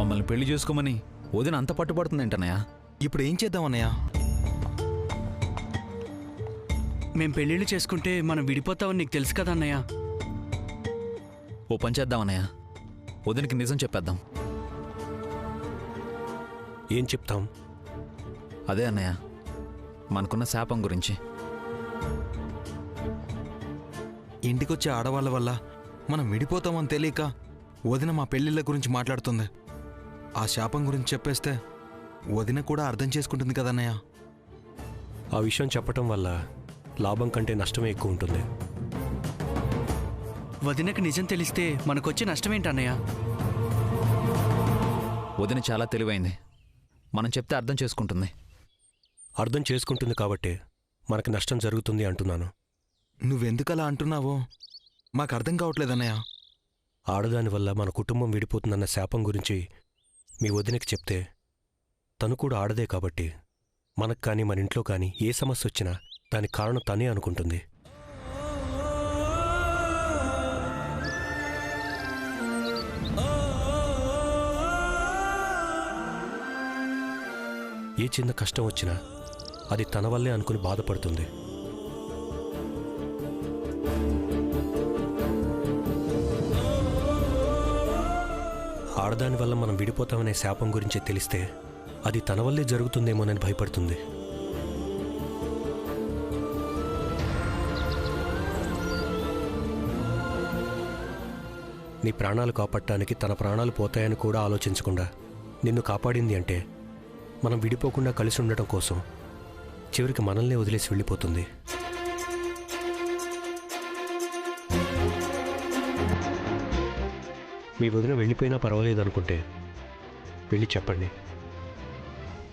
మమ్మల్ని పెళ్లి చేసుకోమని వదిన అంత పట్టుబడుతుందేంటన్నయ్య? ఇప్పుడు ఏం చేద్దామన్నయ్య? మేం పెళ్ళిళ్ళు చేసుకుంటే మనం విడిపోతామని నీకు తెలుసు కదా అన్నయ్య. ఓ పని చేద్దామన్నయ్య, వదినకి నిజం చెప్పేద్దాం. ఏం చెప్తాం? అదే అన్నయ్య, మనకున్న శాపం గురించి. ఇంటికొచ్చే ఆడవాళ్ళ వల్ల మనం విడిపోతామని తెలియక వదిన మా పెళ్ళిళ్ళ గురించి మాట్లాడుతుంది. ఆ శాపం గురించి చెప్పేస్తే వదిన కూడా అర్థం చేసుకుంటుంది కదన్నయ్య. ఆ విషయం చెప్పటం వల్ల లాభం కంటే నష్టమే ఎక్కువ ఉంటుంది. వదినకు నిజం తెలిస్తే మనకొచ్చే నష్టమేంటన్నయ్య? వదిన చాలా తెలివైంది, మనం చెప్తే అర్థం చేసుకుంటుంది. అర్థం చేసుకుంటుంది కాబట్టే మనకు నష్టం జరుగుతుంది అంటున్నాను. నువ్వెందుకలా అంటున్నావో మాకు అర్థం కావట్లేదన్నయ్య. ఆడదాని వల్ల మన కుటుంబం విడిపోతుందన్న శాపం గురించి మీ వదినకి చెప్తే తను కూడా ఆడదే కాబట్టి మనకు కానీ మన ఇంట్లో కానీ ఏ సమస్య వచ్చినా దానికి కారణం తనే అనుకుంటుంది. ఏ చిన్న కష్టం వచ్చినా అది తన వల్లే అనుకుని బాధపడుతుంది. ఆడదాని వల్ల మనం విడిపోతామనే శాపం గురించే తెలిస్తే అది తన వల్లే జరుగుతుందేమోనని భయపడుతుంది. నీ ప్రాణాలు కాపాడటానికి తన ప్రాణాలు పోతాయని కూడా ఆలోచించకుండా నిన్ను కాపాడింది అంటే మనం విడిపోకుండా కలిసి ఉండటం కోసం చివరికి మనల్నే వదిలేసి వెళ్ళిపోతుంది. మీ వదిన వెళ్ళిపోయినా పర్వాలేదనుకుంటే వెళ్ళి చెప్పండి.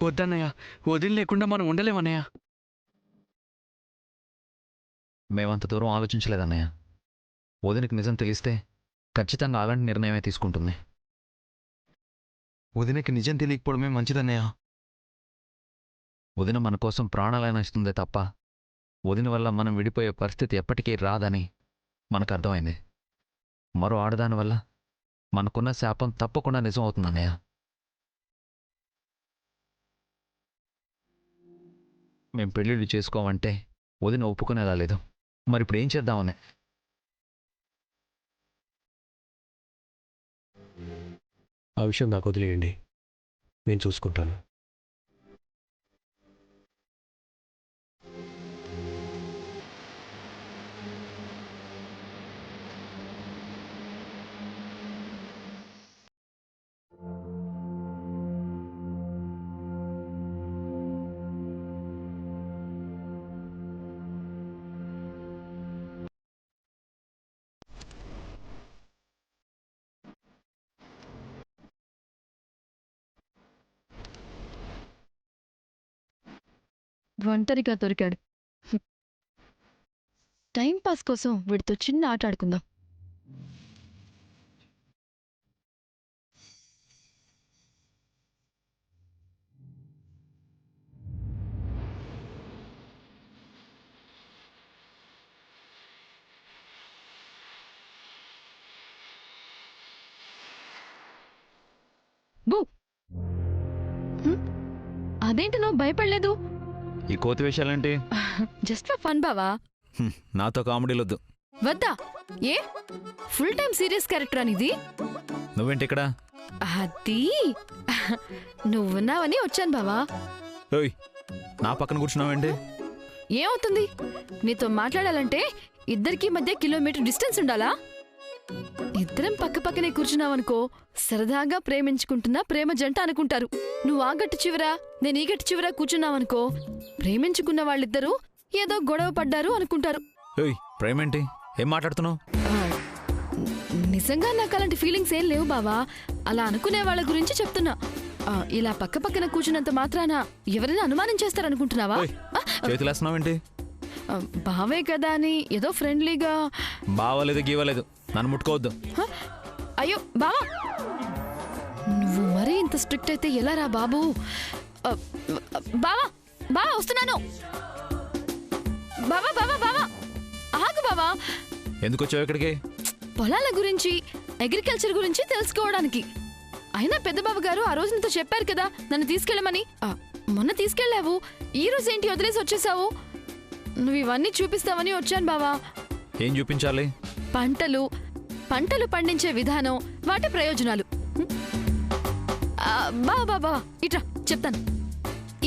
వద్దన్నయ్య, వదిన లేకుండా మనం ఉండలేమన్నయ్య. మేమంత దూరం ఆలోచించలేదన్నయ్య. వదినకి నిజం తెలిస్తే ఖచ్చితంగా అలాంటి నిర్ణయమే తీసుకుంటుంది. వదినకి నిజం తెలియకపోవడమే మంచిదన్నయ్య. వదిన మన కోసం ప్రాణాలైనా ఇస్తుందే తప్ప వదిన వల్ల మనం విడిపోయే పరిస్థితి ఎప్పటికీ రాదని మనకు అర్థమైంది. మరో ఆడదాని వల్ల మనకున్న శాపం తప్పకుండా నిజం అవుతుందన్నయ్య. మేం పెళ్ళిళ్ళు చేసుకోమంటే వదిన ఒప్పుకునేలా లేదు. మరి ఇప్పుడు ఏం చేద్దామని? ఆ విషయం నాకు వదిలేయండి, నేను చూసుకుంటాను. ఒంటరిగా దొరికాడు. టైంపాస్ కోసం వీడితో చిన్న ఆట ఆడుకుందాం. బూ, అదేంటి నువ్వు భయపడలేదు? ఈ కోతి విషయాలేంటి? జస్ట్ ఫర్ ఫన్ బావా. నాతో కామెడీలొద్దు. వద్దా? ఏ ఫుల్ టైం సీరియస్ క్యారెక్టర్ అనేది? నువ్వేంటి ఇక్కడ? అది నువ్వున్నావని వచ్చాను బావా. ఓయ్, నా పక్కన కూర్చున్నావేంటి? ఏమవుతుంది? నీతో మాట్లాడాలంటే ఇద్దరికి మధ్య కిలోమీటర్ డిస్టెన్స్ ఉండాలా? ఇద్దరం పక్క పక్కనే కూర్చున్నావనుకో సరదాగా ప్రేమించుకుంటున్న ప్రేమ జంట అనుకుంటారు. నువ్వు ఆ గట్టు చివరా నేను ఈ గట్టు చివరా కూర్చున్నావనుకో ప్రేమించుకున్న వాళ్ళిద్దరూ ఏదో గొడవ పడ్డారు అనుకుంటారు. ఓయ్, ప్రేమేంటి? ఏం మాట్లాడుతున్నావు? నిజంగా నాకు అలాంటి ఫీలింగ్స్ ఏం లేవు బావా. అలా అనుకునే వాళ్ళ గురించి చెప్తున్నా. ఇలా పక్క పక్కన కూర్చున్నంత మాత్రాన ఎవరైనా అనుమానం చేస్తారనుకుంటున్నావా? చేతులేస్తున్నావేంటి? బావే కదా అని ఏదో ఫ్రెండ్లీగా. బావలేదు గీవలేదు, నన్ను ముట్టుకోవద్దు. అయ్యో బావా, నువ్వు మరీ ఇంత స్ట్రిక్ట్ అయితే ఎలా రా బాబు? బావా బావా వస్తున్నాను. బావా బావా బావా ఆగు బావా. ఎందుకు వచ్చావు ఇక్కడికి? పొలాల గురించి అగ్రికల్చర్ గురించి తెలుసుకోవడానికి. అయినా పెద్దబాబు గారు ఆ రోజు నీతో చెప్పారు కదా నన్ను తీసుకెళ్ళమని. మొన్న తీసుకెళ్ళావు, ఈ రోజు ఏంటి వదిలేసి వచ్చేసావు? నువ్వు ఇవన్నీ చూపిస్తావని వచ్చాను బావా. ఏం చూపించాలి? పంటలు పండించే విధానం, వాటి ప్రయోజనాలు. బావా బావా ఇట్రా చెప్తాను.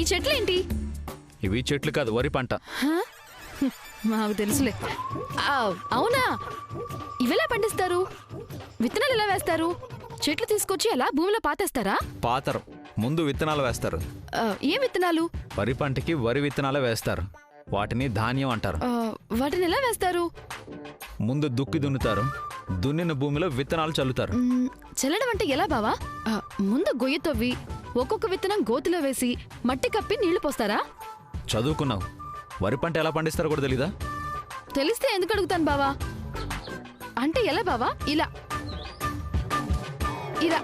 ఈ చెట్లేంటి? ఇవి చెట్లు కాదు, వరి పంట. మాకు తెలుసులే. అవునా, ఇవెలా పండిస్తారు? విత్తనాలు ఎలా వేస్తారు? చెట్లు తీసుకొచ్చి అలా భూమిలో పాతేస్తారా? పాతరు, ముందు విత్తనాలు వేస్తారు. ఏం విత్తనాలు? వరి పంటకి వరి విత్తనాలే వేస్తారు. వాటిని ధాన్యం అంటారు. వాటిని ఎలా వేస్తారు? ముందు దుక్కి దున్నుతారు, దున్నిన భూమిలో విత్తనాలు చల్లుతారు. చల్లడం అంటే ఎలా బావా? ముందు గొయ్యి తవ్వి ఒక్కొక్క విత్తనం గోతిలో వేసి మట్టి కప్పి నీళ్లు పోస్తారా? చదువుకున్నావు, వరి పంట ఎలా పండిస్తారో కూడా తెలీదా? తెలిస్తే ఎందుకు అడుగుతాను బావా. అంటే ఎలా బావా? ఇలా ఇలా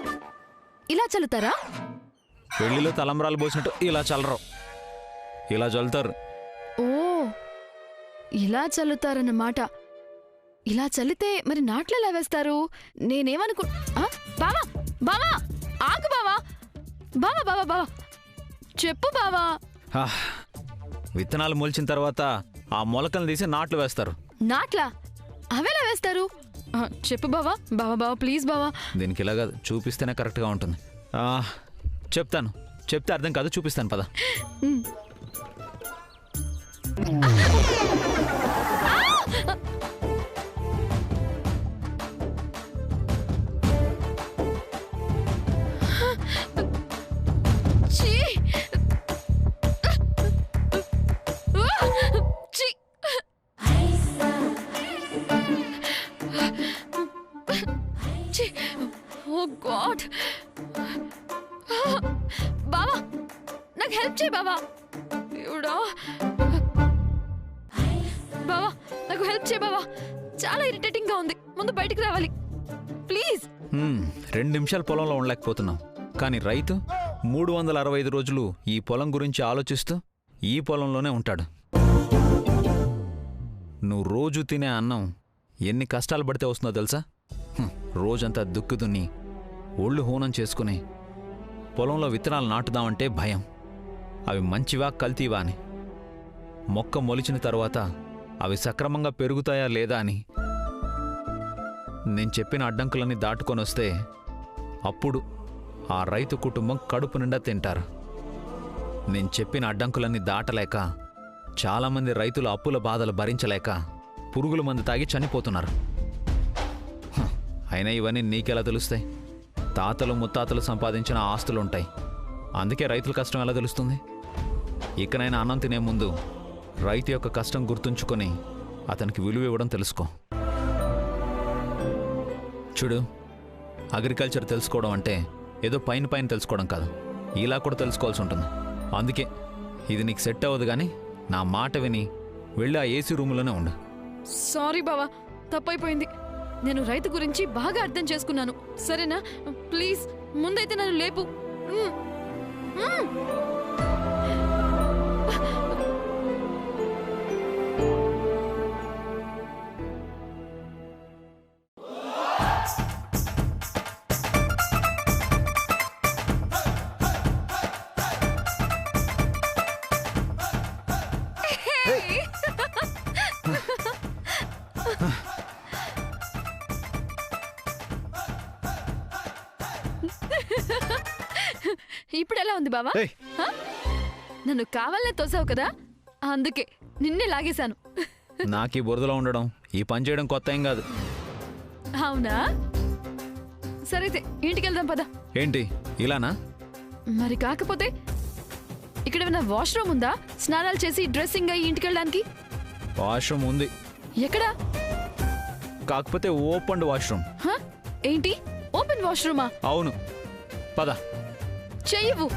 ఇలా చల్లుతారా? పెళ్లిలో తలంబ్రాలు పోసినట్టు ఇలా చల్లరు, ఇలా చల్లుతారు. ఓ, ఇలా చల్లుతారన్నమాట. ఇలా చల్లితే మరి నాట్లు ఎలా వేస్తారు? నేనేమనుకు బావా బావా ఆగు బావా. బావా బావా బావా చెప్పు బావా. విత్తనాలు మొలిచిన తర్వాత ఆ మొలకలు తీసి నాట్లు వేస్తారు. నాట్లా? అవేలా వేస్తారు? చెప్పు బావా. బావా బావా ప్లీజ్ బావా. దీనికి ఇలా కాదు, చూపిస్తేనే కరెక్ట్గా ఉంటుంది. చెప్తాను, చెప్తే అర్థం కాదు, చూపిస్తాను పద. ఓ గాడ్. బావా నాకు హెల్ప్ చేయి బావా. దేవుడా బావా నాకు హెల్ప్ చేయి బావా. చాలా ఇరిటేటింగ్ గా ఉంది, ముందు బయటికి రావాలి ప్లీజ్. 2 నిమిషాలు పొలంలో ఉండలేకపోతున్నాం, కానీ రైతు 365 రోజులు ఈ పొలం గురించి ఆలోచిస్తూ ఈ పొలంలోనే ఉంటాడు. నువ్వు రోజు తినే అన్నం ఎన్ని కష్టాలు పడితే వస్తుందో తెలుసా? రోజంతా దుక్కు దున్ని ఒళ్ళు హూనం చేసుకుని పొలంలో విత్తనాలు నాటుదామంటే భయం. అవి మంచివా కల్తీవా అని. మొక్క మొలిచిన తరువాత అవి సక్రమంగా పెరుగుతాయా లేదా అని. నేను చెప్పిన అడ్డంకులన్నీ దాటుకొని వస్తే అప్పుడు ఆ రైతు కుటుంబం కడుపు నిండా తింటారు. నేను చెప్పిన అడ్డంకులన్నీ దాటలేక చాలామంది రైతులు అప్పుల బాధలు భరించలేక పురుగుల మందు తాగి చనిపోతున్నారు. అయినా ఇవన్నీ నీకెలా తెలుస్తాయి? తాతలు ముత్తాతలు సంపాదించిన ఆస్తులుంటాయి, అందుకే రైతుల కష్టం ఎలా తెలుస్తుంది? ఇకనైనా అన్నం తినే ముందు రైతు యొక్క కష్టం గుర్తుంచుకొని అతనికి విలువ ఇవ్వడం తెలుసుకో. చూడు, అగ్రికల్చర్ తెలుసుకోవడం అంటే ఏదో పైన తెలుసుకోవడం కాదు, ఇలా కూడా తెలుసుకోవాల్సి ఉంటుంది. అందుకే ఇది నీకు సెట్ అవ్వదు, కానీ నా మాట విని వెళ్ళి ఆ ఏసీ రూములోనే ఉండు. సారీ బావా, తప్పైపోయింది. నేను రైతు గురించి బాగా అర్థం చేసుకున్నాను, సరేనా? ప్లీజ్ ముందైతే నన్ను లేపు. ఇప్పుడు ఎలా ఉంది బావా? నన్ను కావాలనే తోసావు కదా, అందుకే నిన్నే లాగేశాను. నాకు ఈ బురదలో ఉండడం, ఈ పని చేయడం కొత్త ఏం కాదు. అవునా? సరైతే ఇంటికి వెళ్దాం పద. ఏంటి ఇలానా? మరి కాకపోతే ఇక్కడ ఏమైనా వాష్రూమ్ ఉందా? స్నానాలు చేసి డ్రెస్సింగ్ అయ్యి ఇంటికి వెళ్ళడానికి. వాష్రూమ్ ఉంది. ఎక్కడా? కాకపోతే ఓపెన్ వాష్రూమ్. ఏంటి ఓపెన్ వాష్రూమా? అవును, పద. చెయ్యవు.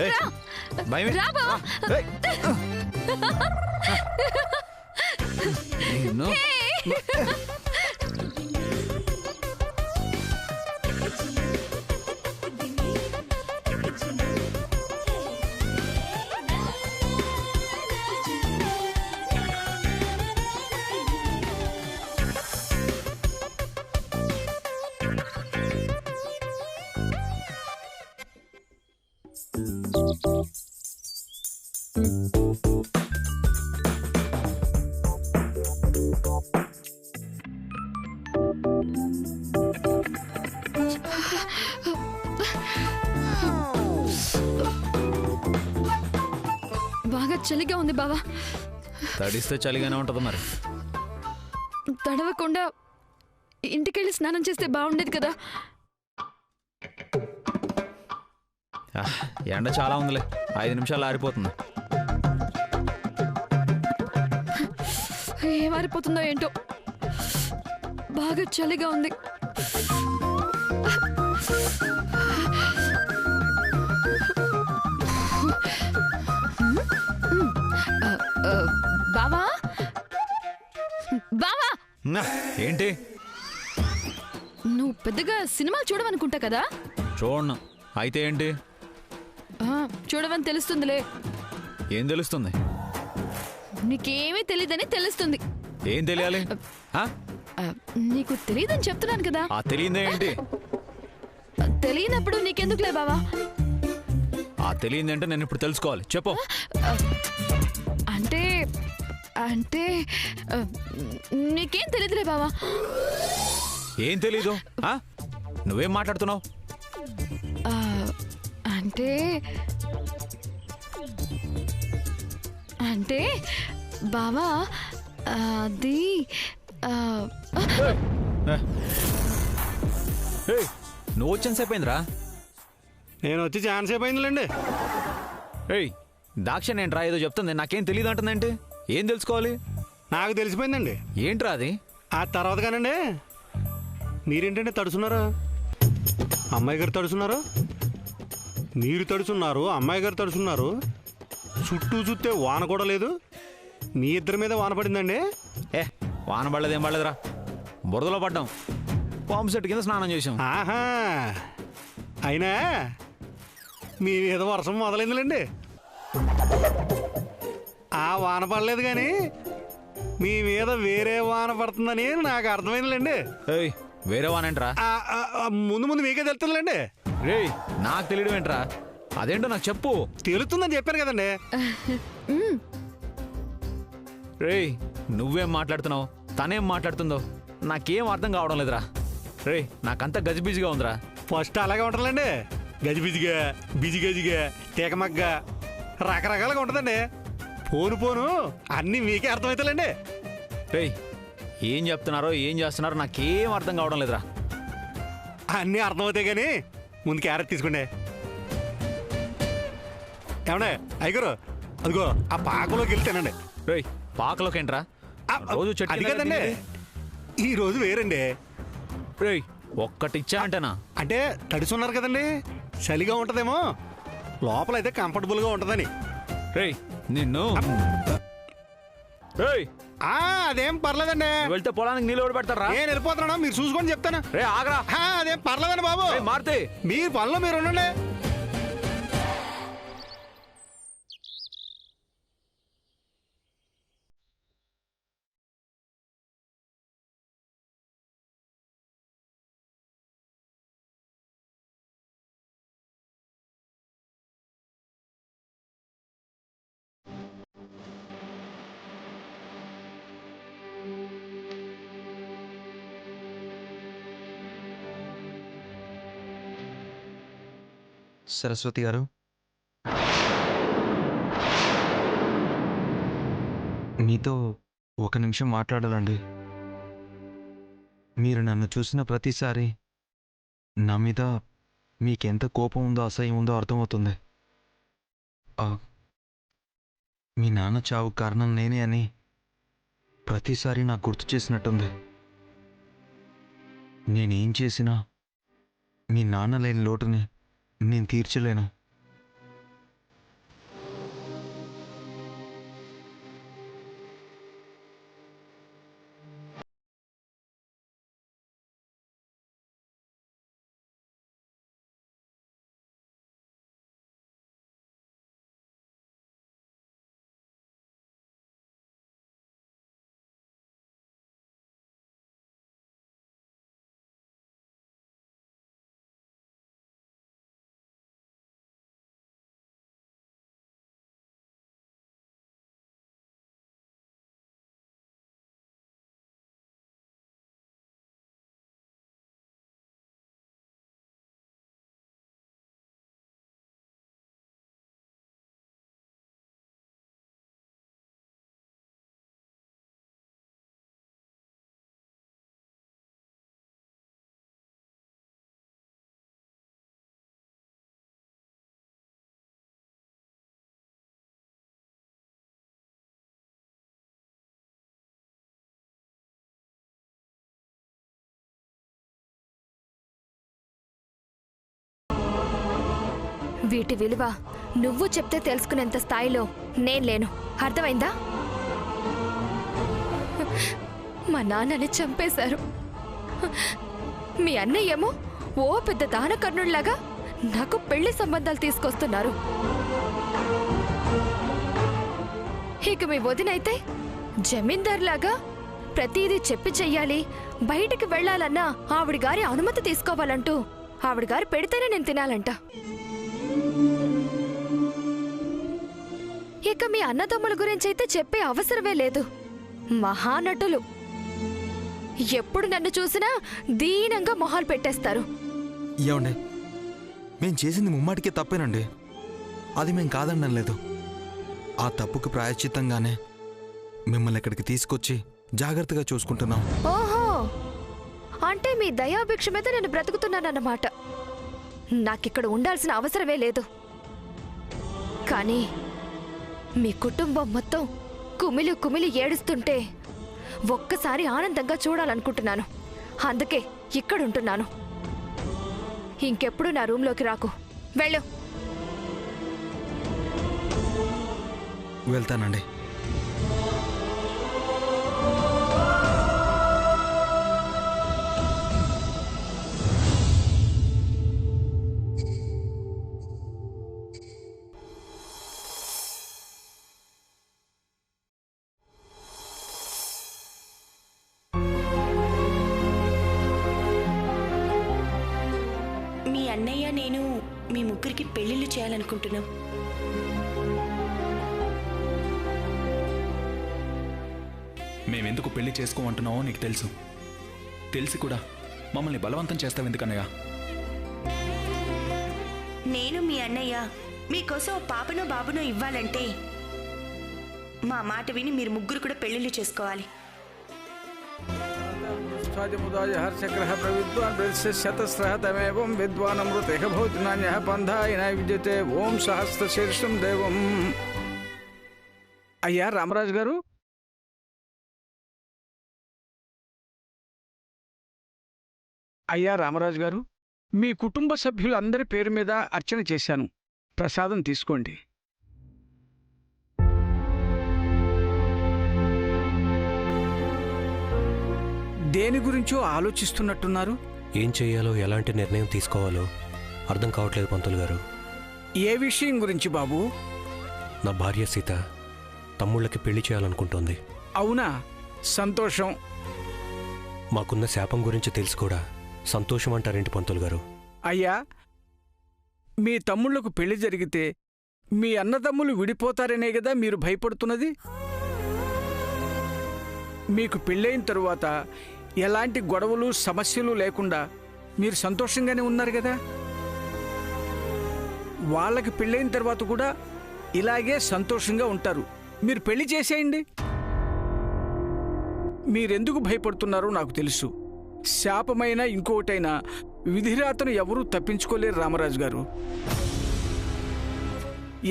ఇట్రా. భయమే. రా బావా. ఏయ్. నిన్ను. బాగా చలిగా ఉంది బావా. తడిస్తే చలిగానే ఉంటది మరి. తడవకుండా ఇంటికెళ్ళి స్నానం చేస్తే బాగుండేది కదా. ఎండ చాలా ఉందిలే, 5 నిమిషాలు ఆరిపోతుంది. ఏమారిపోతుందో ఏంటో, బాగా చలిగా ఉంది. బావా బావా, నా, ఏంటి? నువ్వు పెద్దగా సినిమాలు చూడవనుకుంటా కదా. చూడను. అయితే ఏంటి? చూడవని తెలుస్తుందిలే. ఏం తెలుస్తుంది? నీకేమీ తెలీదని తెలుస్తుంది. ఏం తెలియాలి? ఆ? నీకు తెలీదని చెప్తున్నాను కదా. ఆ తెలియందే ఏంటి? తెలియనప్పుడు నీకెందుకులే బావా. ఆ తెలియందంటే నేను ఇప్పుడు తెలుసుకోవాలి. చెప్పు. అంటే అంటే నీకేం తెలీదులే బావా. ఏం తెలీదు? ఆ? నువ్వేం మాట్లాడుతున్నావు? అంటే అంటే బావా అది నువ్వు వచ్చిన సేపు అయిందిరా. నేను వచ్చి ఛాన్స్ అయిపోయిందిలేండి. ఏయ్, దాక్షణ ఏంట్రా ఏదో చెప్తుంది, నాకేం తెలియదు అంటుందేంటి? ఏం తెలుసుకోవాలి? నాకు తెలిసిపోయిందండి. ఏంట్రా అది? ఆ తర్వాత కానండి, మీరేంటంటే తడుచున్నారు, అమ్మాయి గారు తడుచున్నారు, మీరు తడుచున్నారు, అమ్మాయి గారు తడుచున్నారు, చుట్టూ చూస్తే వాన కూడా లేదు, మీ ఇద్దరి మీద వాన పడిందండి. వాన పడలేదేం పడలేదురా, బురదలో పడ్డాం, పంపు సెట్ కింద స్నానం చేసాం. ఆహా, అయినా మీ మీద వర్షం మొదలైందిలేండి. ఆ వాన పడలేదు కానీ మీ మీద వేరే వాన పడుతుందని నాకు అర్థమైందిలేండి. ఏయ్, వేరే వాన ఏంట్రా? ముందు ముందు మీకే తెలుస్తుందిలేండి. రేయ్, నాకు తెలియడం ఏంట్రా? అదేంటో నాకు చెప్పు. తెలుస్తుందని చెప్పాను కదండి. రేయ్, నువ్వేం మాట్లాడుతున్నావు, తనేం మాట్లాడుతుందో నాకేం అర్థం కావడం లేదురా. రేయ్, నాకంతా గజిబిజిగా ఉందిరా. ఫస్ట్ అలాగే ఉంటుందండి, గజిబిజిగా, బిజిగజిగా, తీకమగ్గా, రకరకాలుగా ఉంటుందండి. పోను పోను అన్నీ మీకే అర్థమవుతాయండి. రేయ్, ఏం చెప్తున్నారో ఏం చేస్తున్నారో నాకేం అర్థం కావడం లేదురా. అన్నీ అర్థమవుతాయి కానీ ముందు క్యారెట్ తీసుకోండి. ఏమండే అయ్యగారు, అదిగో ఆ పాకలోకి వెళ్ళి తినండి. రేయ్, పాకలోకి ఏంట్రా? రోజు చెట్టు అది కింద కదండి, తినేది. ఈ రోజు వేరండి. రేయ్, ఒక్కటిచ్చా అంటేనా? అంటే తడిసున్నారు కదండి, చలిగా ఉంటుందేమో, లోపల అయితే కంఫర్టబుల్గా ఉంటుందని. రేయ్, నిన్ను. రేయ్, అదేం పర్లేదండి. వెళ్తే పొలానికి నీళ్ళు ఎవడు పెడతారా? నేను వెళ్ళిపోతున్నా, మీరు చూసుకొని చెప్తాను. రే, ఆగరా. అదేం పర్లేదండి బాబు, మారుతే మీరు పనిలో మీరు ఉండండి. సరస్వతి గారు, మీతో 1 నిమిషం మాట్లాడాలండి. మీరు నన్ను చూసిన ప్రతిసారి నా మీద మీకెంత కోపం ఉందో అసహ్యం ఉందో అర్థమవుతుంది. మీ నాన్న చావు కారణం నేనే అని ప్రతిసారి నాకు గుర్తు చేసినట్టుంది. నేనేం చేసినా మీ నాన్న లేని లోటుని నేను తీర్చలేను. వీటి విలువ నువ్వు చెప్తే తెలుసుకునేంత స్థాయిలో నేను లేను. అర్థమైందా? మా నాన్నని చంపేశారు. మీ అన్నయ్యేమో ఓ పెద్ద దానకర్ణుడిలాగా నాకు పెళ్లి సంబంధాలు తీసుకొస్తున్నారు. ఇక మీ వదినైతే జమీందార్లాగా ప్రతిదీ చెప్పి చెయ్యాలి, బయటికి వెళ్లాలన్నా ఆవిడ గారి అనుమతి తీసుకోవాలంటూ ఆవిడ గారు పెడితేనే నేను తినాలంట. ఇక మీ అన్నదమ్ముల గురించైతే చెప్పే అవసరమే లేదు. మహానటులు. ఎప్పుడు నన్ను చూసినా దీనంగా మొహాలు పెట్టేస్తారు. ఏమండి, మేం చేసింది ముమ్మాటికే తప్పేనండి. అది మేం కాదనడం లేదు. ఆ తప్పుకు ప్రాయశ్చిత్తంగానే మిమ్మల్ని ఇక్కడికి తీసుకొచ్చి జాగ్రత్తగా చూసుకుంటున్నాం. ఓహో, అంటే మీ దయాభిక్ష మీద నేను బ్రతుకుతున్నానన్నమాట. నాకిక్కడ ఉండాల్సిన అవసరమే లేదు. కానీ మీ కుటుంబం మొత్తం కుమిలి కుమిలి ఏడుస్తుంటే ఒక్కసారి ఆనందంగా చూడాలనుకుంటున్నాను. అందుకే ఇక్కడుంటున్నాను. ఇంకెప్పుడు నా రూంలోకి రాకు. వెళ్ళు. వెళ్తానండి. మీ అన్నయ్య నేను మీ ముగ్గురికి పెళ్లిళ్ళు చేయాలనుకుంటున్నాం. మేమెందుకు పెళ్లి చేసుకోమంటున్నావో నీకు తెలుసు. తెలిసి కూడా మమ్మల్ని బలవంతం చేస్తావు ఎందుకన్నయ్య? నేను మీ అన్నయ్య మీకోసం ఓ పాపనో బాబునో ఇవ్వాలంటే మా మాట విని మీరు ముగ్గురు కూడా పెళ్లిళ్ళు చేసుకోవాలి. హర్షగ్రహ ప్రవిద్వాన్ శతస్రహతమేవం విద్వానమృత భోజనాన్య పంధాయన విద్యతే ఓం సహస్ర శీర్షం దేవం. అయ్యా రామరాజు గారు, మీ కుటుంబ సభ్యులందరి పేరు మీద అర్చన చేశాను. ప్రసాదం తీసుకోండి. దేని గురించో ఆలోచిస్తున్నట్టున్నారు. ఏం చెయ్యాలో, ఎలాంటి నిర్ణయం తీసుకోవాలో అర్థం కావట్లేదు పంతులు గారు. ఏ విషయం గురించి బాబు? నా భార్య సీత తమ్ముళ్ళకి పెళ్లి చేయాలనుకుంటోంది. అవునా? సంతోషం. మాకున్న శాపం గురించి తెలిసి కూడా సంతోషం అంటారేంటి పంతులు గారు? అయ్యా, మీ తమ్ముళ్లకు పెళ్లి జరిగితే మీ అన్నదమ్ములు విడిపోతారనే కదా మీరు భయపడుతున్నది. మీకు పెళ్ళైన తరువాత ఎలాంటి గొడవలు సమస్యలు లేకుండా మీరు సంతోషంగానే ఉన్నారు కదా. వాళ్ళకి పెళ్ళైన తర్వాత కూడా ఇలాగే సంతోషంగా ఉంటారు. మీరు పెళ్లి చేసేయండి. మీరెందుకు భయపడుతున్నారో నాకు తెలుసు. శాపమైనా ఇంకొకటైనా విధిరాతను ఎవరూ తప్పించుకోలేరు రామరాజు గారు.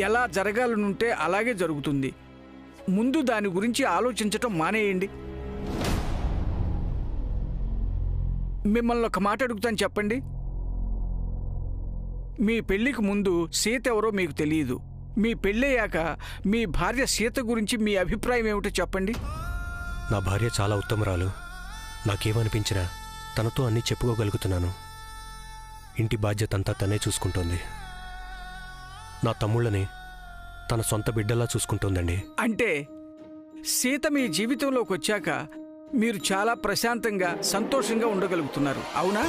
ఎలా జరగాలనుంటే అలాగే జరుగుతుంది. ముందు దాని గురించి ఆలోచించటం మానేయండి. మిమ్మల్ని ఒక మాట అడుగుతాను, చెప్పండి. మీ పెళ్లికి ముందు సీత ఎవరో మీకు తెలియదు. మీ పెళ్ళయ్యాక మీ భార్య సీత గురించి మీ అభిప్రాయం ఏమిటో చెప్పండి. నా భార్య చాలా ఉత్తమరాలు. నాకేమనిపించినా తనతో అన్నీ చెప్పుకోగలుగుతున్నాను. ఇంటి బాధ్యత అంతా తనే చూసుకుంటోంది. నా తమ్ముళ్ళని తన సొంత బిడ్డలా చూసుకుంటోందండి. అంటే సీత మీ జీవితంలోకి వచ్చాక మీరు చాలా ప్రశాంతంగా సంతోషంగా ఉండగలుగుతున్నారు, అవునా?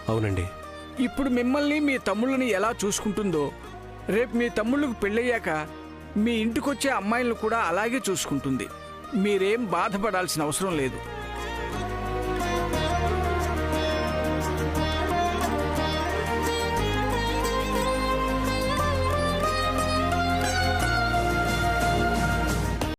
అవునండి. ఇప్పుడు మిమ్మల్ని మీ తమ్ముళ్ళని ఎలా చూసుకుంటుందో రేపు మీ తమ్ముళ్ళకు పెళ్ళయ్యాక మీ ఇంటికొచ్చే అమ్మాయిలను కూడా అలాగే చూసుకుంటుంది. మీరేం బాధపడాల్సిన అవసరం లేదు.